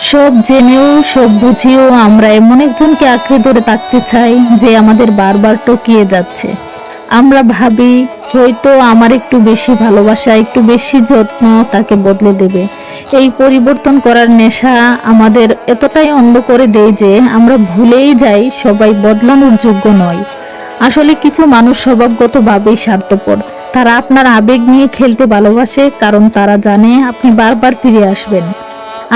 সব জেনেও সব বুঝিয়েও আমরা এমন একজনকে আঁকড়ে ধরে থাকতে চাই যে আমাদের বারবার টকিয়ে যাচ্ছে। আমরা ভাবি হয়তো আমার একটু বেশি ভালোবাসা, একটু বেশি যত্ন তাকে বদলে দেবে। এই পরিবর্তন করার নেশা আমাদের এতটাই অন্ধ করে দেয় যে আমরা ভুলেই যাই সবাই বদলানোর যোগ্য নয়। আসলে কিছু মানুষ স্বভাবগতভাবেই স্বার্থপর। তারা আপনার আবেগ নিয়ে খেলতে ভালোবাসে, কারণ তারা জানে আপনি বারবার ফিরে আসবেন।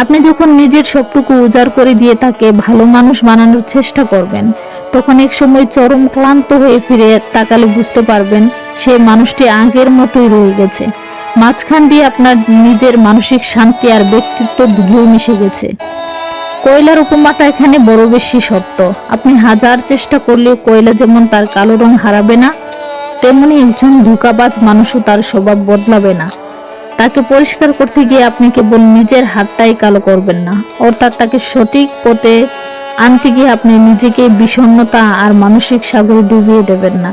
আপনি যখন নিজের সবটুকু উজাড় করে দিয়ে তাকে ভালো মানুষ বানানোর চেষ্টা করবেন, তখন এক সময় চরম ক্লান্ত হয়ে ফিরে তাকালে বুঝতে পারবেন সে মানুষটি আগের মতোই রয়ে গেছে। মাঝখান দিয়ে আপনার নিজের মানসিক শান্তি আর ব্যক্তিত্ব ধুলো মিশে গেছে। কয়লার উপমাটা এখানে বড় বেশি সত্য। আপনি হাজার চেষ্টা করলেও কয়লা যেমন তার কালো রং হারাবে না, তেমনি একজন ধোঁকাবাজ মানুষও তার স্বভাব বদলাবে না। তাকে পরিষ্কার করতে গিয়ে আপনি কেবল নিজের হাতটাই কালো করবেন না, অর্থাৎ তাকে সঠিক পথে আনতে গিয়ে আপনি নিজেকে বিষণ্ণতা আর মানসিক সাগরে ডুবিয়ে দেবেন না।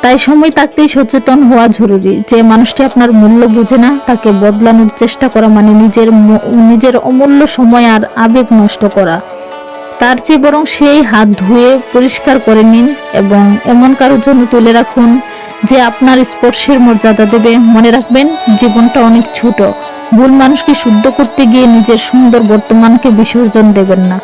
তাই সময় থাকতেই সচেতন হওয়া জরুরি। যে মানুষটি আপনার মূল্য বুঝে না, তাকে বদলানোর চেষ্টা করা মানে নিজের অমূল্য সময় আর আবেগ নষ্ট করা। তার চেয়ে বরং সেই হাত ধুয়ে পরিষ্কার করে নিন এবং এমন কারোর জন্য তুলে রাখুন যে আপনার স্পর্শের মর্যাদা দেবে। মনে রাখবেন, জীবনটা অনেক ছোট। ভুল মানুষকে শুদ্ধ করতে গিয়ে নিজের সুন্দর বর্তমানকে বিসর্জন দেবেন না।